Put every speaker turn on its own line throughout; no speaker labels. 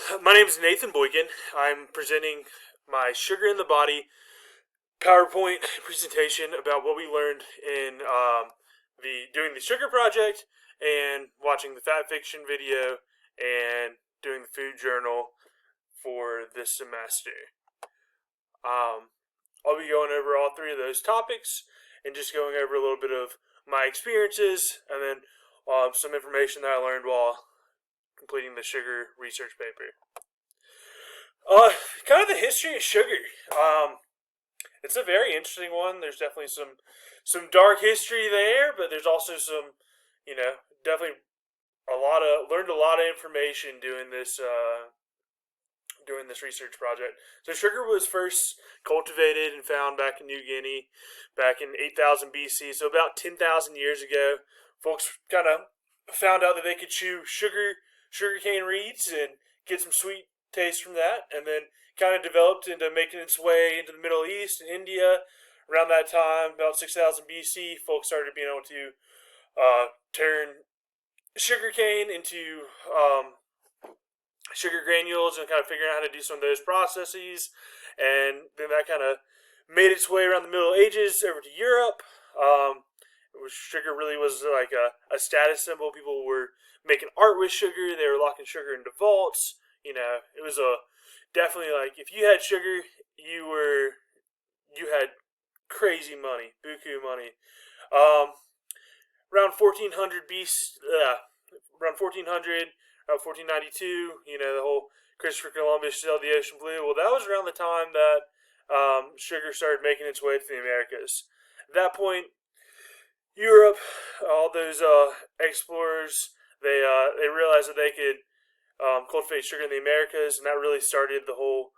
My name is Nathan Boykin. I'm presenting my Sugar in the Body PowerPoint presentation about what we learned in the doing the Sugar Project and watching the Fat Fiction video and doing the Food Journal for this semester. I'll be going over all three of those topics and just going over a little bit of my experiences and then some information that I learned while completing the sugar research paper. Kind of the history of sugar. It's a very interesting one. There's definitely some dark history there, but there's also some, definitely learned a lot of information doing this research project. So sugar was first cultivated and found back in New Guinea, back in 8,000 BC. So about 10,000 years ago, folks kind of found out that they could chew sugarcane reeds and get some sweet taste from that, and then kind of developed into making its way into the Middle East and India. Around that time, about 6,000 BC, folks started being able to turn sugarcane into sugar granules and kind of figuring out how to do some of those processes. And then that kind of made its way around the Middle Ages over to Europe. Sugar really was like a status symbol. People were making art with sugar. They were locking sugar into vaults. It was definitely like if you had sugar, you had crazy money, buku money. Around 1400 BC, around 1400, around 1492, the whole Christopher Columbus sailed the ocean blue. Well, that was around the time that sugar started making its way to the Americas. At that point, Europe, all those explorers, they realized that they could cultivate sugar in the Americas, and that really started the whole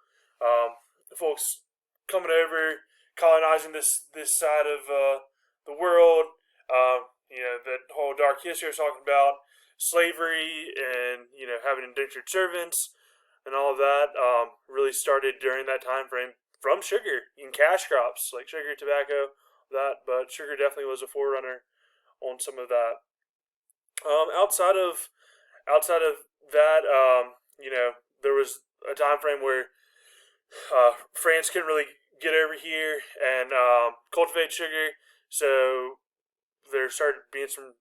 folks coming over, colonizing this side of the world. That whole dark history I was talking about, slavery, and having indentured servants, and all of that really started during that time frame from sugar in cash crops like sugar, tobacco, that. But sugar definitely was a forerunner on some of that. Outside of that, there was a time frame where France couldn't really get over here and cultivate sugar, so there started being some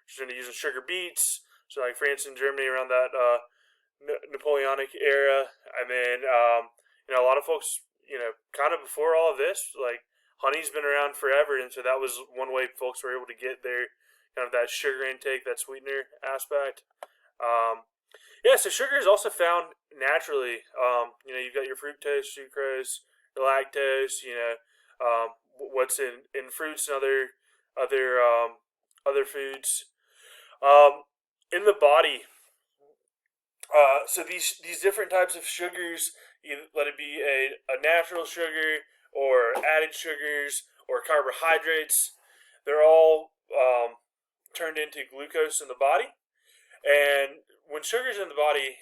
using sugar beets. So like France and Germany around that Napoleonic era, and then a lot of folks, kind of before all of this, like honey's been around forever, and so that was one way folks were able to get their kind of that sugar intake, that sweetener aspect. So sugar is also found naturally. You've got your fructose, sucrose, your lactose. What's in fruits and other foods. In the body. So these different types of sugars, let it be a natural sugar or added sugars or carbohydrates, they're all turned into glucose in the body. And when sugar's in the body,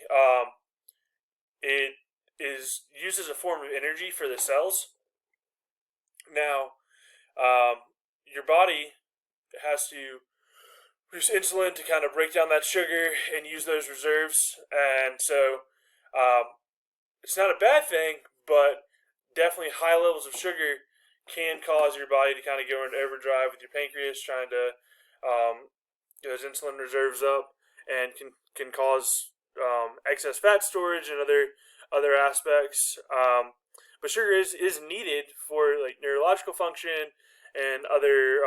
it is used as a form of energy for the cells. Now, your body has to produce insulin to kind of break down that sugar and use those reserves. And so it's not a bad thing, but definitely high levels of sugar can cause your body to kind of go into overdrive with your pancreas trying to get those insulin reserves up, and can cause excess fat storage and other aspects. But sugar is needed for like neurological function and other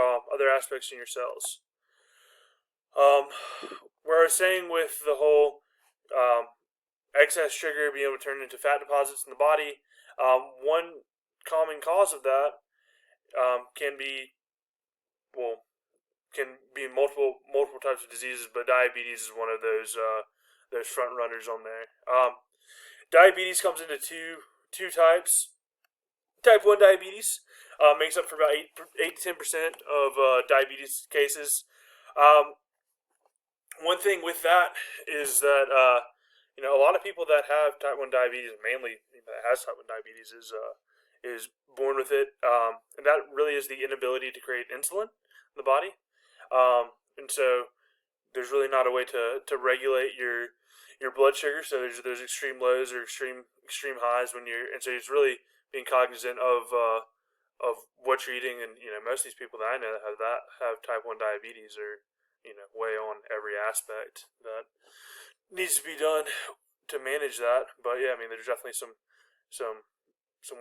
aspects in your cells. Where I was saying with the whole excess sugar being able to turn into fat deposits in the body, one common cause of that can be multiple types of diseases, but diabetes is one of those front runners on there. Diabetes comes into two types. Type 1 diabetes makes up for about 8 to 10% of diabetes cases. One thing with that is that a lot of people that have type 1 diabetes, mainly that has type 1 diabetes, is born with it, and that really is the inability to create insulin in the body. And so there's really not a way to regulate your your blood sugar. So there's those extreme lows or extreme highs when and so it's really being cognizant of what you're eating. And most of these people that I know that have type 1 diabetes are way on every aspect that needs to be done to manage that. But yeah, I mean, there's definitely some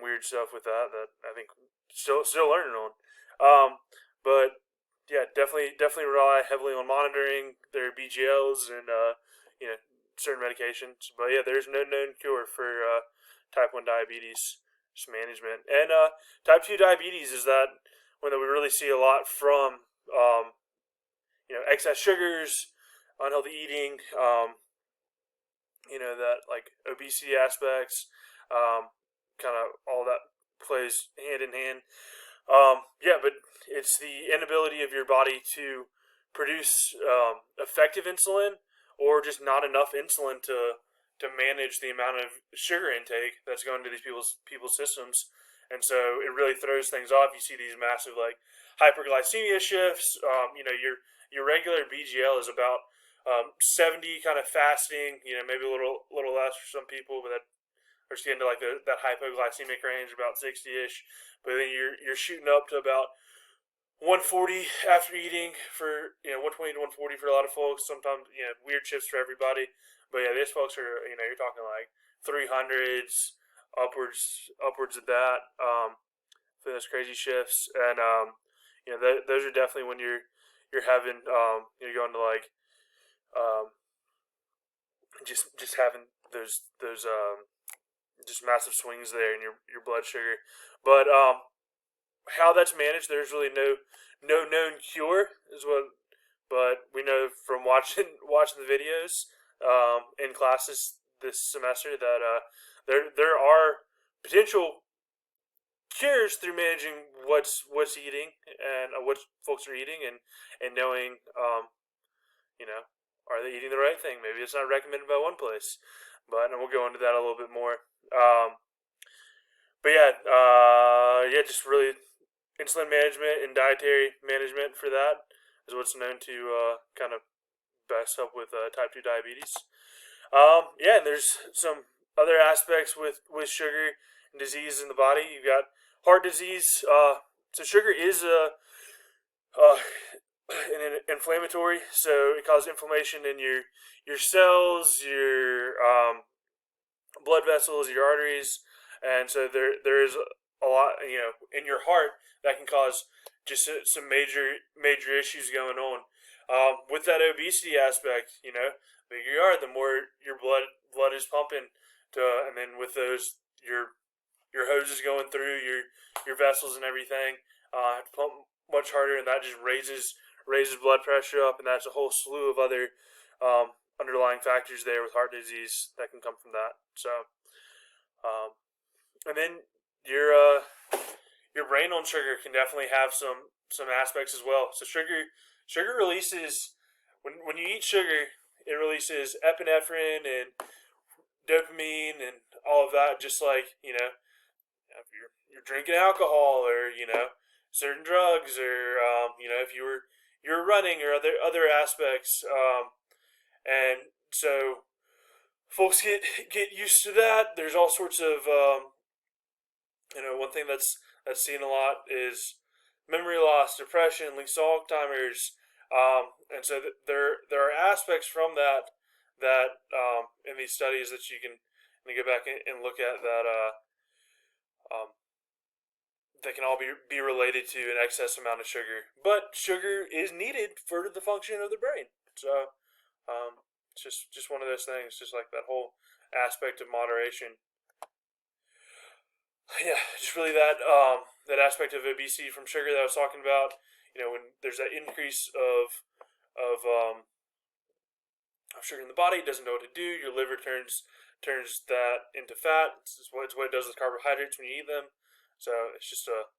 weird stuff with that I think still learning on. But yeah, definitely rely heavily on monitoring their BGLs and certain medications. But yeah, there's no known cure for type 1 diabetes, just management. And type 2 diabetes is that one that we really see a lot from excess sugars, unhealthy eating, that like obesity aspects, kind of all that plays hand in hand. Yeah, but it's the inability of your body to produce effective insulin, or just not enough insulin to manage the amount of sugar intake that's going to these people's systems. And so it really throws things off. You see these massive like hyperglycemia shifts. Your regular BGL is about 70 kind of fasting. Maybe a little less for some people, but that or just getting to like that hypoglycemic range, about 60-ish. But then you're shooting up to about 140 after eating for 120 to 140 for a lot of folks. Sometimes weird shifts for everybody. But yeah, these folks are you're talking like 300s upwards of that. For those crazy shifts. And those are definitely when you're having you're going to like just having those just massive swings there in your blood sugar. But how that's managed, there's really no known cure, but we know from watching the videos in classes this semester that there are potential cures through managing what's eating and what folks are eating, and knowing are they eating the right thing. Maybe it's not recommended by one place, and we'll go into that a little bit more. But yeah, just really insulin management and dietary management for that is what's known to kind of best help with type 2 diabetes. Yeah, and there's some other aspects with sugar and disease in the body. You've got heart disease. So sugar is an inflammatory, so it causes inflammation in your cells, your blood vessels, your arteries, and so there is a lot in your heart that can cause just some major issues going on. With that obesity aspect, the bigger you are, the more your blood is pumping and then with those your hoses going through your vessels and everything have to pump much harder, and that just raises blood pressure up, and that's a whole slew of other underlying factors there with heart disease that can come from that. So, and then your brain on sugar can definitely have some aspects as well. So sugar releases when you eat sugar, it releases epinephrine and dopamine and all of that, just like if you're drinking alcohol or certain drugs, or if you're running, or other aspects, and so folks get used to that. There's all sorts of one thing that's seen a lot is memory loss, depression, links to Alzheimer's, and so there are aspects from that in these studies that you can go back and look at that can all be related to an excess amount of sugar. But sugar is needed for the function of the brain. So it's just one of those things, just like that whole aspect of moderation. Yeah, just really that aspect of obesity from sugar that I was talking about. When there's that increase of sugar in the body, it doesn't know what to do. Your liver turns that into fat. It's what it does with carbohydrates when you eat them. So it's just a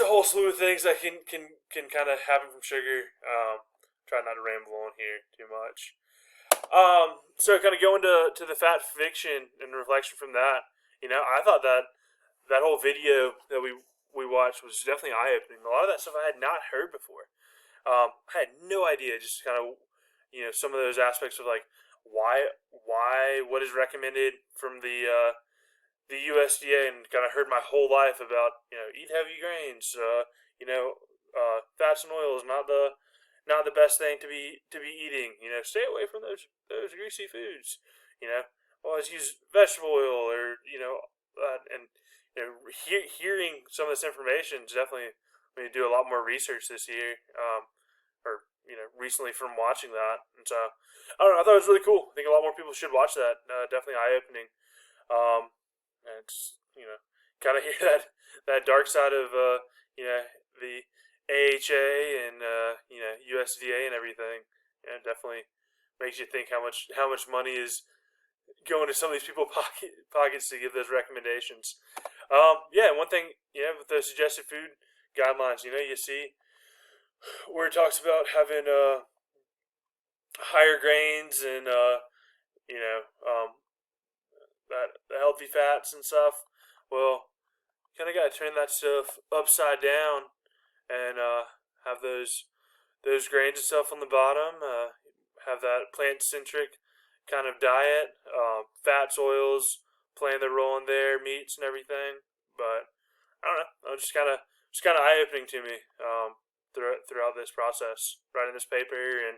whole slew of things that can kind of happen from sugar. Try not to ramble on here too much. So kind of going to the fat fiction and reflection from that. I thought that whole video that we watched was definitely eye-opening. A lot of that stuff I had not heard before. I had no idea, just kind of, some of those aspects of like what is recommended from the USDA, and kind of heard my whole life about, eat heavy grains, fats and oils, not the best thing to be eating. Stay away from those greasy foods. Always use vegetable oil, or and hearing some of this information is definitely going to do a lot more research this year. Or recently from watching that, and so I don't know. I thought it was really cool. I think a lot more people should watch that. Definitely eye opening. And it's, kind of hear that dark side of the AHA and USDA and everything. Definitely makes you think how much money is going to some of these people's pockets to give those recommendations. One thing, with the suggested food guidelines, you see where it talks about having higher grains and that the healthy fats and stuff. Well, kind of got to turn that stuff upside down and have those grains and stuff on the bottom. Have that plant centric kind of diet. Fats, oils playing their role in there, meats and everything. But I don't know. It's just kind of eye opening to me. Throughout this process, writing this paper and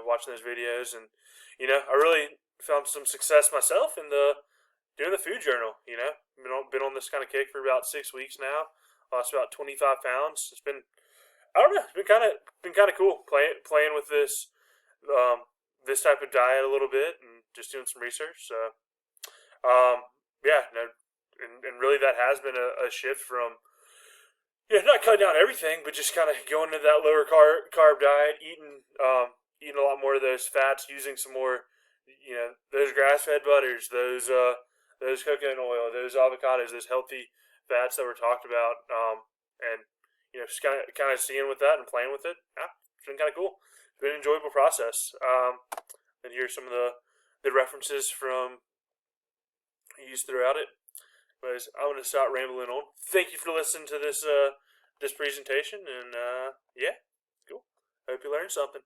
watching those videos, and I really found some success myself in doing the food journal. Been on this kind of kick for about 6 weeks now. Lost about 25 pounds. It's been, I don't know, it's been kind of cool playing with this this type of diet a little bit and just doing some research. So and really that has been a shift from. Not cutting down everything, but just kind of going to that lower carb diet, eating a lot more of those fats, using some more, those grass fed butters, those coconut oil, those avocados, those healthy fats that were talked about, and just kind of seeing with that and playing with it. Yeah, it's been kind of cool. It's been an enjoyable process. And here's some of the references from used throughout it. Anyways, I'm going to stop rambling on. Thank you for listening to this presentation, and cool. I hope you learned something.